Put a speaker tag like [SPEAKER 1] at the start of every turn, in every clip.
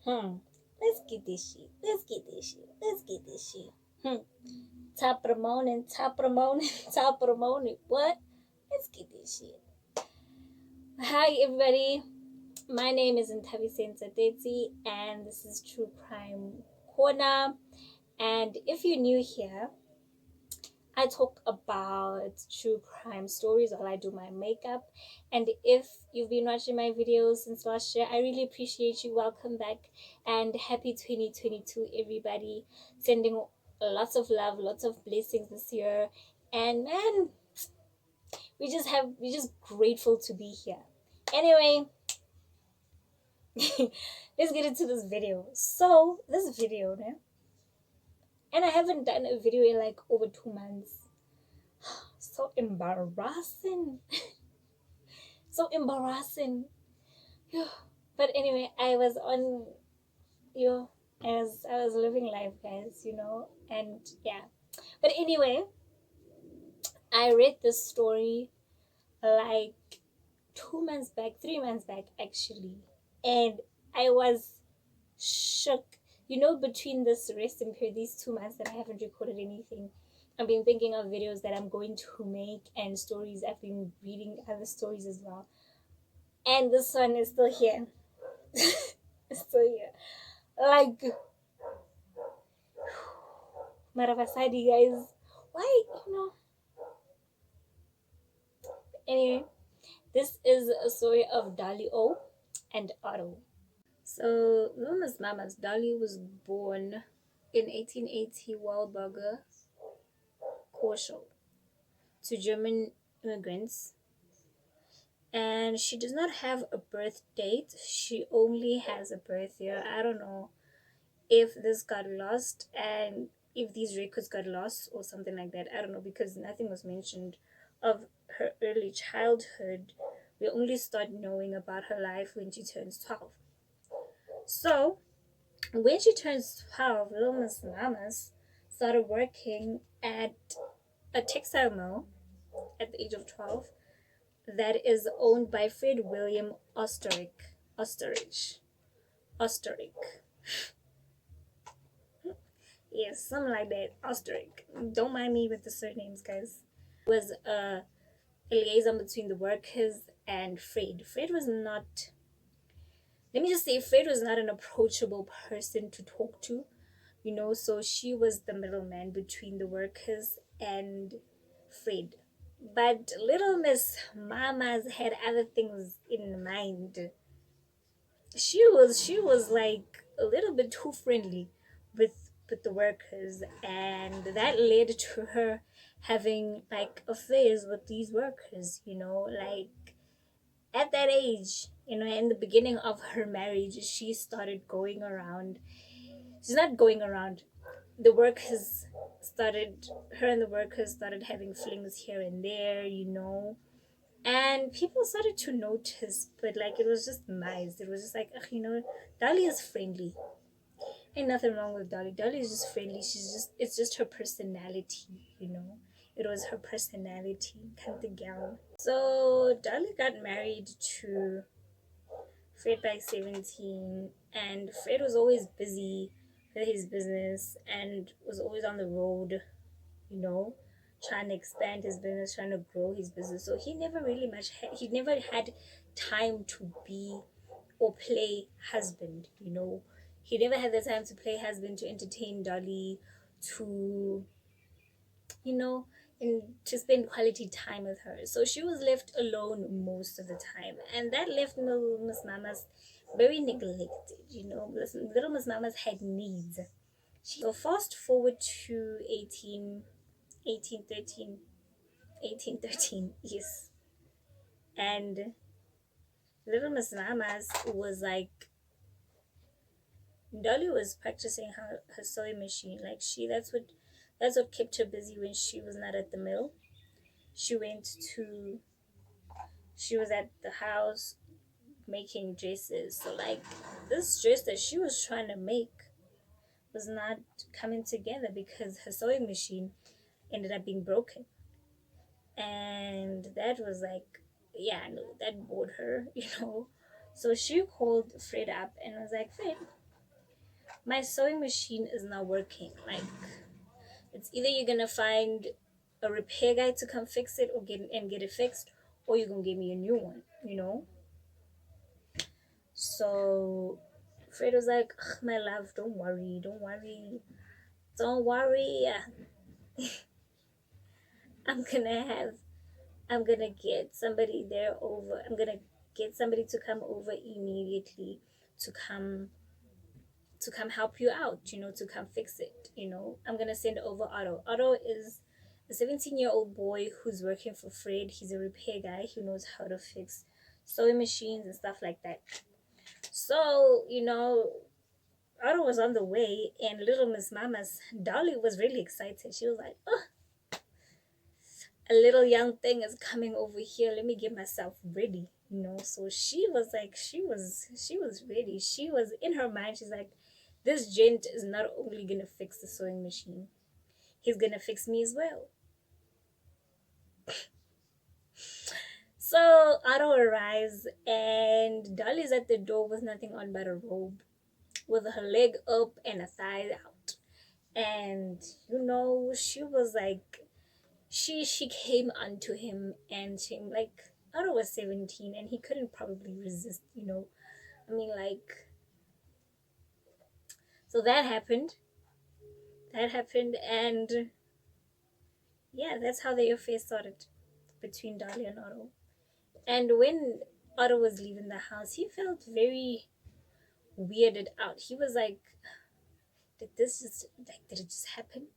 [SPEAKER 1] Hmm. Let's get this shit. Let's get this shit. Let's get this shit. Hmm. Top of the morning. Top of the morning. Top of the morning. What? Let's get this shit. Hi, everybody. My name is Thabeé Tsotetsi, and this is True Crime Corner. And if you're new here, I talk about true crime stories while I do my makeup. And if you've been watching my videos since last year, I really appreciate you. Welcome back and happy 2022, everybody. Sending lots of love, lots of blessings this year. And man, we're just grateful to be here. Anyway, let's get into this video. So this video, né? And I haven't done a video in like over 2 months. So embarrassing. So embarrassing. But anyway, I was on you as I was living life, guys, and yeah. But anyway, I read this story like 2 months back, 3 months back actually, and I was shook. Between this resting period, these 2 months that I haven't recorded anything, I've been thinking of videos that I'm going to make and stories. I've been reading other stories as well. And this one is still here. It's still here. Like, Maravasadi, guys. Why, Anyway, this is a story of Dolly O and Otto. So, Mama's Mama's Dolly was born in 1880 Wahlburger, Korschau, to German immigrants. And she does not have a birth date. She only has a birth year. I don't know if this got lost and if these records got lost or something like that. I don't know, because nothing was mentioned of her early childhood. We only start knowing about her life when she turns 12. So when she turns 12, little Miss Mamas started working at a textile mill at the age of 12 that is owned by Fred William Osterich. Yes, something like that. Osterich. Don't mind me with the surnames, guys. Was a liaison between the workers and Fred. Let me just say, Fred was not an approachable person to talk to, so she was the middleman between the workers and Fred. But little Miss Mamas had other things in mind. She was like a little bit too friendly with the workers, and that led to her having like affairs with these workers, like at that age, in the beginning of her marriage. She started going around. She's not going around. The workers started Her and the workers started having flings here and there, and people started to notice, but like it was just nice. It was just like, Dolly is friendly. Ain't nothing wrong with Dolly. Dolly is just friendly. It's just her personality. It was her personality, kind of gal. So Dolly got married to Fred by 17, and Fred was always busy with his business and was always on the road, you know, trying to expand his business, trying to grow his business. So he never had time to be or play husband. He never had the time to play husband, to entertain Dolly, to, you know, and to spend quality time with her. So she was left alone most of the time. And that left Miss Mamas very neglected. Little Miss Mamas had needs. So fast forward to 1813, yes. And little Miss Mamas was like, Dolly was practicing her sewing machine. Like that's what kept her busy when she was not at the mill. She went to she was at the house making dresses. So like this dress that she was trying to make was not coming together because her sewing machine ended up being broken. And that was like, yeah, no, that bored her. So she called Fred up and was like, Fred, my sewing machine is not working. Like, it's either you're gonna find a repair guy to come fix it or get it fixed, or you're gonna give me a new one, you know? So Fred was like, "Ugh, my love, don't worry, don't worry, don't worry. I'm gonna have, I'm gonna get somebody there over. I'm gonna get somebody to come over immediately to come help you out, to come fix it. I'm gonna send over Otto. Otto is a 17-year-old boy who's working for Fred. He's a repair guy. He knows how to fix sewing machines and stuff like that. So, Otto was on the way, and little Miss Mama's Dolly was really excited. She was like, "Oh, a little young thing is coming over here. Let me get myself ready." So she was like, she was ready. She was in her mind. She's like, this gent is not only gonna fix the sewing machine, he's gonna fix me as well. So Otto arrives, and Dolly's at the door with nothing on but a robe, with her leg up and a thigh out. And she was like, she came onto him, and she, like, Otto was 17 and he couldn't probably resist. I mean, like, so that happened, and yeah, that's how the affair started between Dolly and Otto. And when Otto was leaving the house, he felt very weirded out. He was like, did it just happen?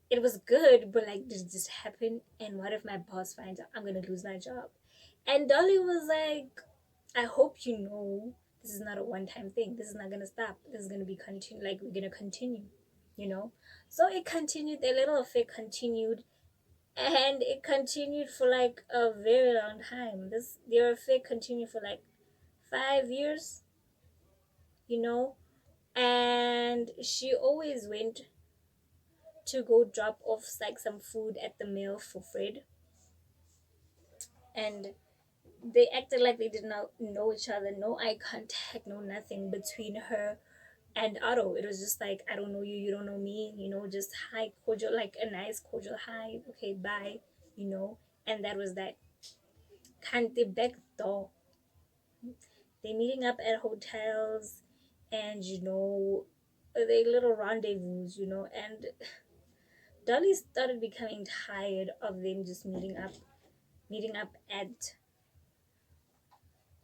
[SPEAKER 1] It was good, but like, did it just happen? And what if my boss finds out? I'm gonna lose my job. And Dolly was like, I hope you know this is not a one-time thing. This is not gonna stop. This is gonna be continue. Like, we're gonna continue. So it continued. The little affair continued, and it continued for like a very long time. Their affair continued for like 5 years. You know, and she always went to go drop off like some food at the mill for Fred, and they acted like they did not know each other. No eye contact, no nothing between her and Otto. It was just like, I don't know you, you don't know me, just hi, cordial, like a nice cordial hi, okay, bye, and that was that. Can't they back door? They meeting up at hotels, and they little rendezvous, and Dolly started becoming tired of them just meeting up at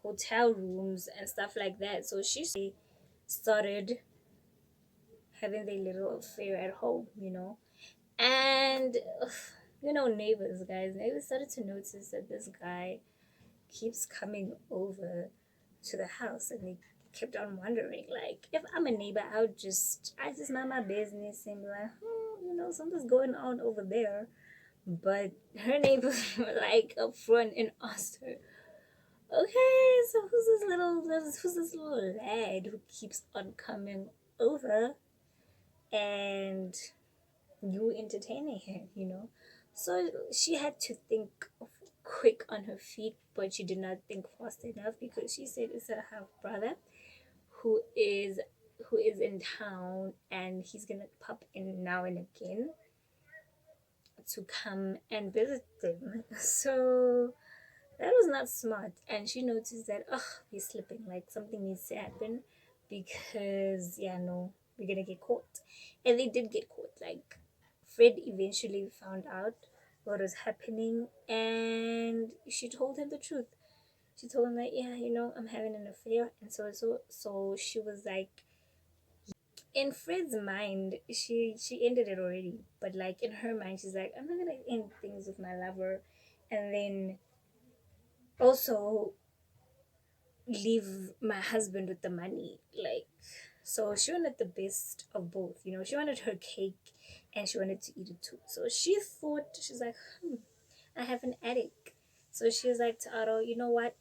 [SPEAKER 1] hotel rooms and stuff like that. So she started having their little affair at home. And neighbors, guys, neighbors started to notice that this guy keeps coming over to the house, and they kept on wondering, like, if I'm a neighbor, I just mind my business and be like, something's going on over there. But her neighbors were like up front and asked her, okay, so who's this little lad who keeps on coming over, and you entertaining him? So she had to think quick on her feet, but she did not think fast enough, because she said it's her half brother who is in town, and he's gonna pop in now and again to come and visit them. So that was not smart, and she noticed that, he's slipping, like something needs to happen, because yeah, no, we're gonna get caught. And they did get caught. Like, Fred eventually found out what was happening, and she told him the truth. She told him that, yeah, I'm having an affair, and so she was like, in Fred's mind, she ended it already, but like in her mind, she's like, I'm not gonna end things with my lover, and then also leave my husband with the money. Like, so she wanted the best of both. She wanted her cake, and she wanted to eat it too. So she thought, she's like, I have an attic. So she was like to Otto, you know what,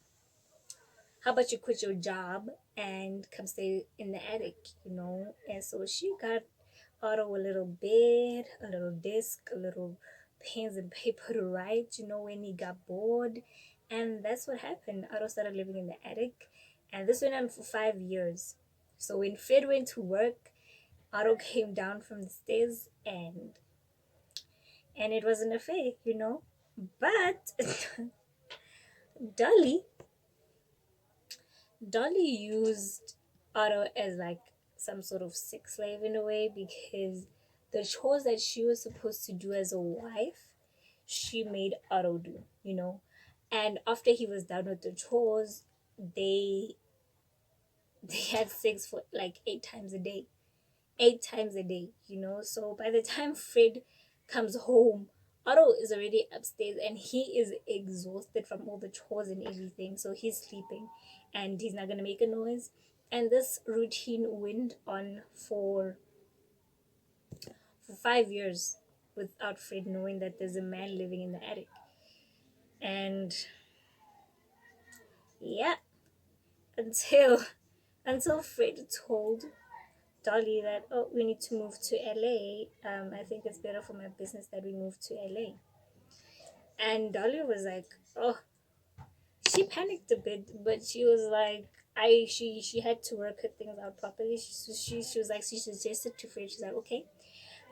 [SPEAKER 1] how about you quit your job and come stay in the attic? And so she got Otto a little bed, a little desk, a little pens and paper to write, when he got bored. And that's what happened. Otto started living in the attic, and this went on for 5 years. So when Fred went to work, Otto came down from the stairs, and it was an affair, you know. But Dolly Dolly used Otto as like some sort of sex slave in a way, because the chores that she was supposed to do as a wife, she made Otto do, you know. And after he was done with the chores, they they had sex for like 8 times a day. 8 times a day, you know. So by the time Fred comes home, Otto is already upstairs and he is exhausted from all the chores and everything. So he's sleeping and he's not gonna make a noise. And this routine went on for 5 years without Fred knowing that there's a man living in the attic. And yeah, until until Fred told Dolly that, oh, we need to move to LA. I think it's better for my business that we move to LA. And Dolly was like, oh, she panicked a bit, but she was like, she had to work her things out properly. She was like, she suggested to Fred, she's like, okay,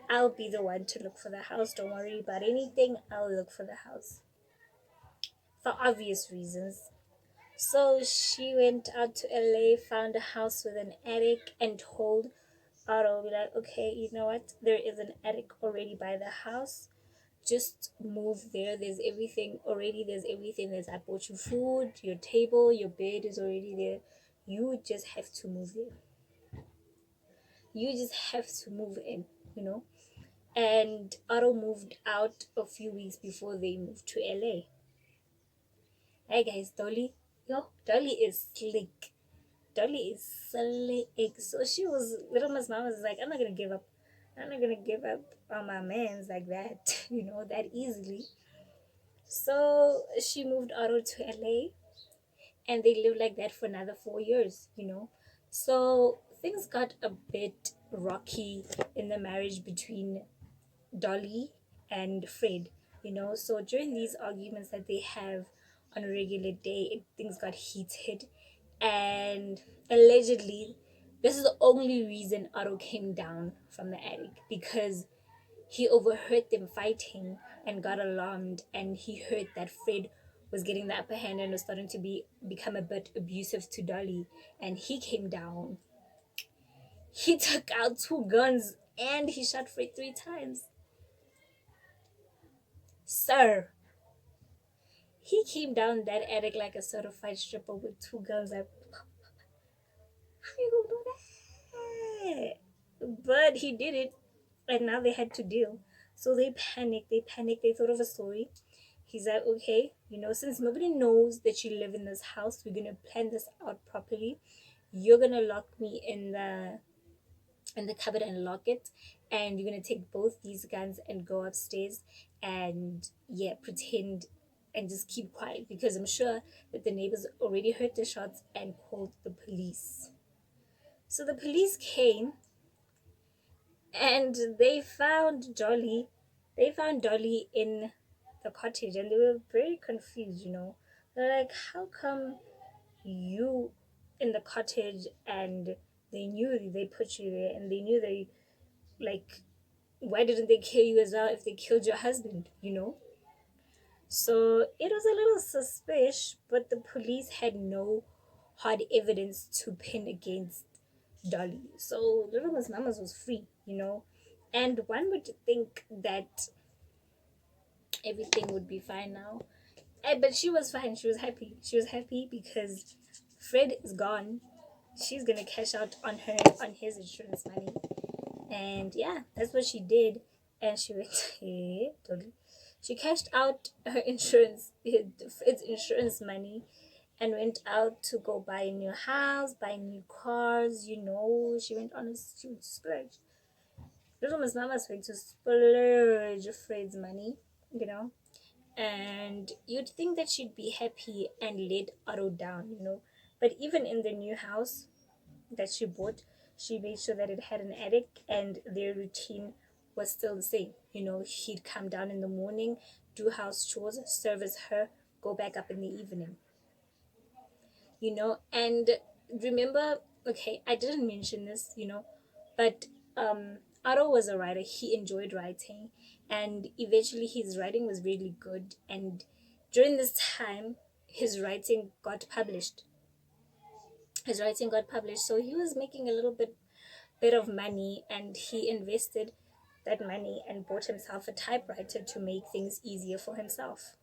[SPEAKER 1] I'll be the one to look for the house. Don't worry about anything. I'll look for the house for obvious reasons. So she went out to LA, found a house with an attic, and told Otto, be like, okay, you know what? There is an attic already by the house. Just move there. There's everything already. There's everything. There's, I bought you food, your table, your bed is already there. You just have to move there. You just have to move in, you know. And Otto moved out a few weeks before they moved to LA. Hey guys, Dolly. Yo, Dolly is slick. Dolly is slick. So she was, little Miss Mama was like, I'm not gonna give up. I'm not gonna give up on my mans like that, you know, that easily. So she moved Otto to LA and they lived like that for another 4 years, you know. So things got a bit rocky in the marriage between Dolly and Fred, you know. So during these arguments that they have on a regular day, things got heated, and allegedly, this is the only reason Otto came down from the attic, because he overheard them fighting and got alarmed, and he heard that Fred was getting the upper hand and was starting to become a bit abusive to Dolly, and he came down. He took out 2 guns and he shot Fred 3 times. Sir, he came down that attic like a certified stripper with 2 guns. Like, how you gonna do that? But he did it, and now they had to deal. So they panicked. They panicked. They thought of a story. He's like, okay, you know, since nobody knows that you live in this house, we're gonna plan this out properly. You're gonna lock me in the cupboard and lock it, and you're gonna take both these guns and go upstairs and, yeah, pretend and just keep quiet, because I'm sure that the neighbors already heard the shots and called the police. So the police came and they found Dolly in the cottage, and they were very confused, you know. They're like, how come you in the cottage? And they knew they put you there, and they knew they, like, why didn't they kill you as well if they killed your husband, you know? So it was a little suspicious, but the police had no hard evidence to pin against Dolly. So Little Miss Mamas was free, you know? And one would think that everything would be fine now. But she was fine. She was happy. She was happy because Fred is gone. She's gonna cash out on his insurance money. And yeah, that's what she did. And she went, yeah, totally. She cashed out her its insurance money, and went out to go buy a new house, buy new cars, you know. She would splurge. Little Miss Mama's going to splurge Fred's money, you know. And you'd think that she'd be happy and let Otto down, you know. But even in the new house that she bought, she made sure that it had an attic, and their routine was still the same. You know, he'd come down in the morning, do house chores, service her, go back up in the evening. You know, and remember okay, I didn't mention this, but Otto was a writer. He enjoyed writing, and eventually his writing was really good. And during this time, his writing got published. His writing got published, so he was making a little bit of money, and he invested that money and bought himself a typewriter to make things easier for himself.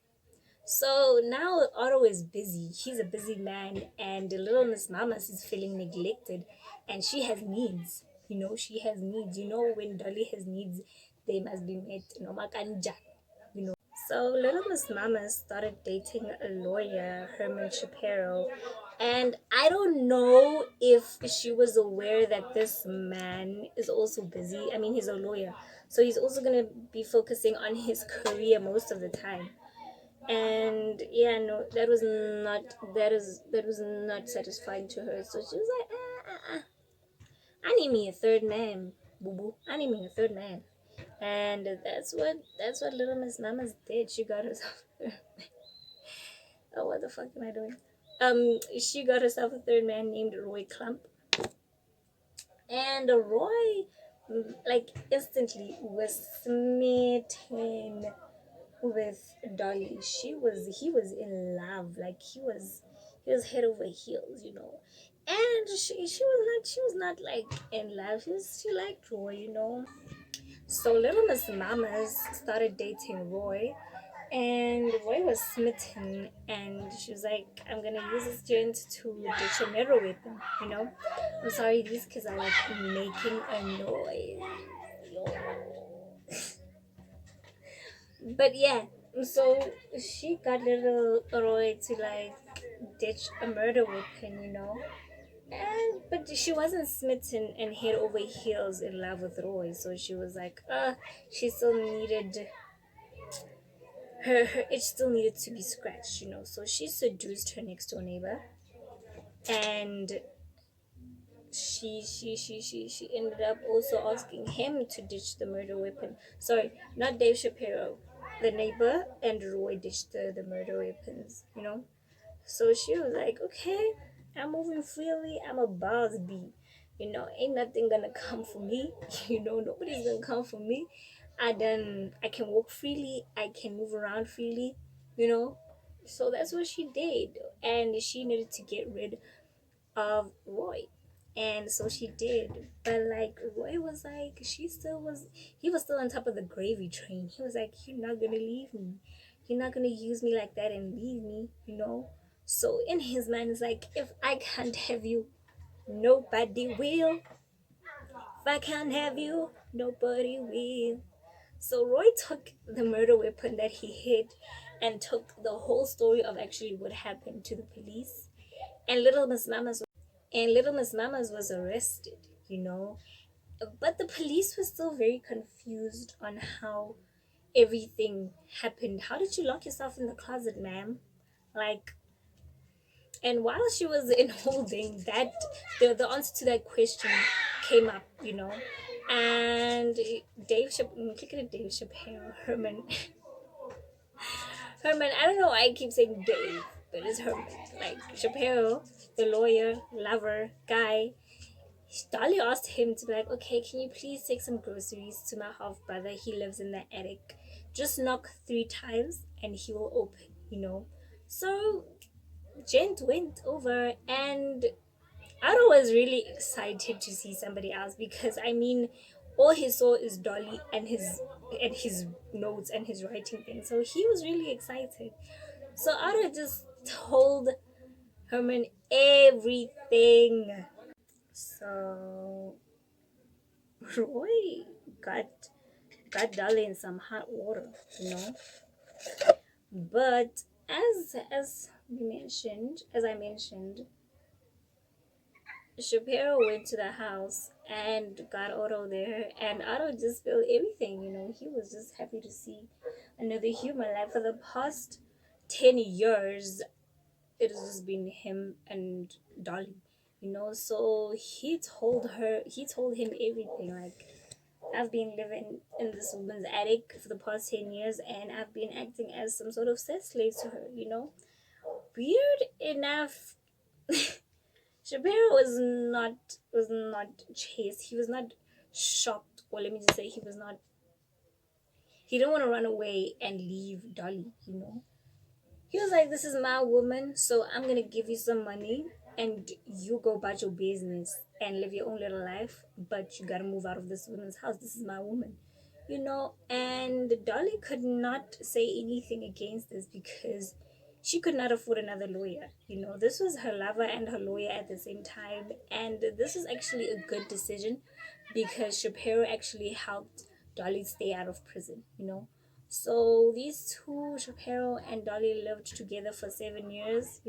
[SPEAKER 1] So now Otto is busy. He's a busy man, and little Miss Mamas is feeling neglected, and she has needs. She has needs. When Dolly has needs, they must be met. No makanja. So little Miss Mamas started dating a lawyer, Herman Shapiro, and I don't know if she was aware that this man is also busy. I mean, he's a lawyer, so he's also gonna be focusing on his career most of the time. And yeah, no, that was not satisfying to her. So she was like, I need me a third man, boo boo. I need me a third man. And that's what little Miss Mamas did. She got herself oh, what the fuck am I doing? She got herself a third man named Roy Clump. And Roy like instantly was smitten with Dolly. He was in love. Like he was head over heels. And she was not like in love. She liked Roy. So little Miss Mamas started dating Roy, and Roy was smitten, and she was like, I'm gonna use this joint to ditch a mirror weapon, I'm sorry, these kids are like making a noise. But yeah, so she got little Roy to like ditch a murder weapon. And but she wasn't smitten and head over heels in love with Roy, so she was like, she still needed her itch still needed to be scratched. So she seduced her next door neighbor, and she ended up also asking him to ditch the murder weapon. Sorry, not Dave Shapiro. The neighbor and Roy ditched the murder weapons. So she was like, okay, I'm moving freely. I'm a boss bee. Ain't nothing gonna come for me. Nobody's gonna come for me. I can walk freely. I can move around freely. You know. So that's what she did. And she needed to get rid of Roy. And so she did. But like Roy was like, he was still on top of the gravy train. He was like, you're not gonna leave me. You're not gonna use me like that and leave me. So in his mind, it's like, if I can't have you, nobody will. If I can't have you, nobody will. So Roy took the murder weapon that he hid and took the whole story of actually what happened to the police. And Little Miss Mamas was arrested. But the police were still very confused on how everything happened. How did you lock yourself in the closet, ma'am? Like, and while she was in holding, that the answer to that question came up. And click at Dave Chappelle, Herman. Herman, I don't know why I keep saying Dave, but it's Herman. Like Chappelle, the lawyer, lover, guy. Dolly asked him to be like, okay, can you please take some groceries to my half brother? He lives in the attic. Just knock 3 times and he will open. So Gent went over, and Otto was really excited to see somebody else, because I mean, all he saw is Dolly and his notes and his writing thing. So he was really excited. So Otto just told Herman everything. So Roy got got Dolly in some hot water. But as I mentioned, Shapiro went to the house and got Otto there, and Otto just felt everything. He was just happy to see another human. Like for the past 10 years, it has just been him and Dolly. So he told him everything. Like, I've been living in this woman's attic for the past 10 years, and I've been acting as some sort of sex slave to her. Weird enough. Shapiro was not chased. He was not shocked, or let me just say, he didn't want to run away and leave Dolly. He was like, "This is my woman, so I'm gonna give you some money, and you go about your business and live your own little life. But you gotta move out of this woman's house. This is my woman." And Dolly could not say anything against this because she could not afford another lawyer. This was her lover and her lawyer at the same time, and this was actually a good decision because Shapiro actually helped Dolly stay out of prison. So these two, Shapiro and Dolly, lived together for 7 years.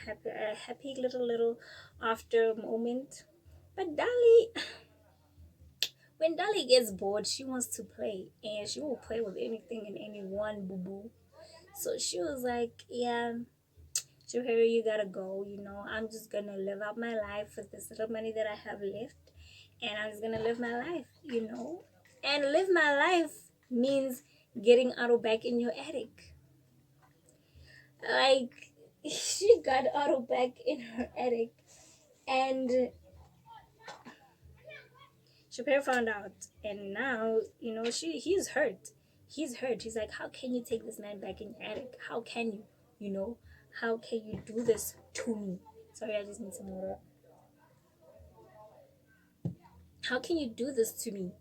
[SPEAKER 1] Happy, a happy little after moment. But Dolly, when Dolly gets bored, she wants to play, and she will play with anything and anyone, boo boo. So she was like, "Yeah, Shapiro, you gotta go. I'm just gonna live out my life with this little money that I have left, and I'm just gonna live my life. And live my life means getting Otto back in your attic." Like, she got Otto back in her attic, and Shapiro found out, and now he's hurt. He's hurt. He's like, "How can you take this man back in your attic? How can you? You know, how can you do this to me?" Sorry, I just need some water. "How can you do this to me?"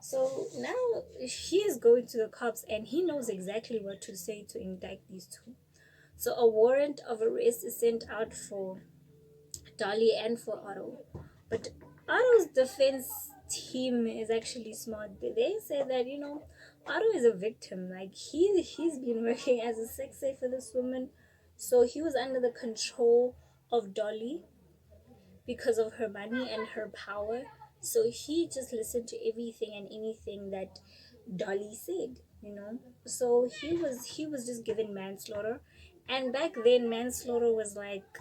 [SPEAKER 1] So now he is going to the cops, and he knows exactly what to say to indict these two. So a warrant of arrest is sent out for Dolly and for Otto. But Otto's defense team is actually smart. They say that, Otto is a victim. Like, he's been working as a sex slave for this woman. So he was under the control of Dolly because of her money and her power. So he just listened to everything and anything that Dolly said. So he was just given manslaughter. And back then manslaughter was like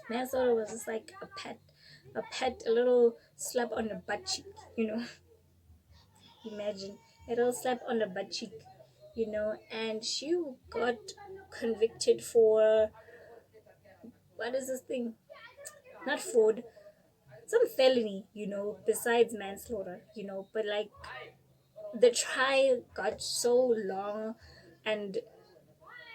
[SPEAKER 1] manslaughter was just like a little slap on the butt cheek, you know. Imagine a little slap on the butt cheek. And she got convicted for, what is this thing? Not fraud, some felony, besides manslaughter. But like, the trial got so long, and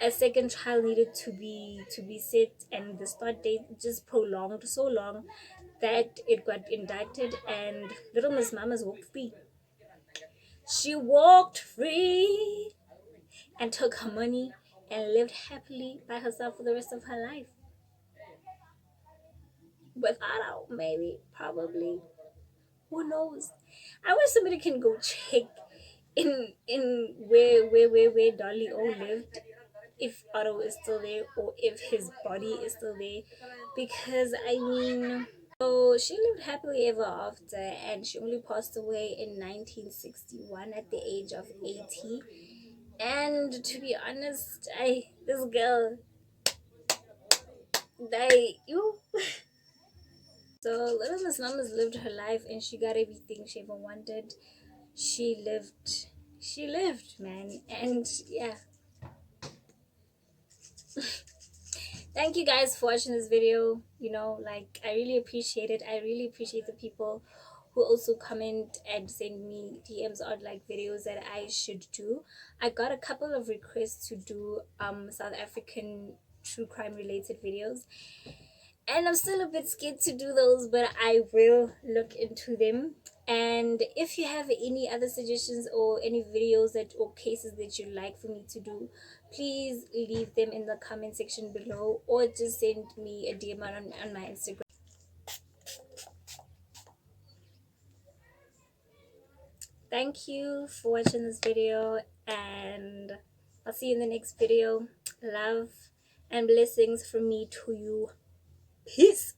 [SPEAKER 1] a second trial needed to be set, and the start date just prolonged so long that it got indicted, and little Miss Mama's walked free. She walked free and took her money and lived happily by herself for the rest of her life. Without, maybe, probably, who knows? I wish somebody can go check in where Dolly O lived, if Otto is still there or if his body is still there, because I mean, so she lived happily ever after, and she only passed away in 1961 at the age of 80. And to be honest, this girl, you. So little Miss Mamas lived her life, and she got everything she ever wanted. She lived, man, and yeah. Thank you guys for watching this video. Like, I really appreciate it. I really appreciate the people who also comment and send me DMs on like videos that I should do. I got a couple of requests to do South African true crime related videos, and I'm still a bit scared to do those, but I will look into them. And if you have any other suggestions or any videos or cases that you'd like for me to do, please leave them in the comment section below, or just send me a DM on my Instagram. Thank you for watching this video, and I'll see you in the next video. Love and blessings from me to you. Peace.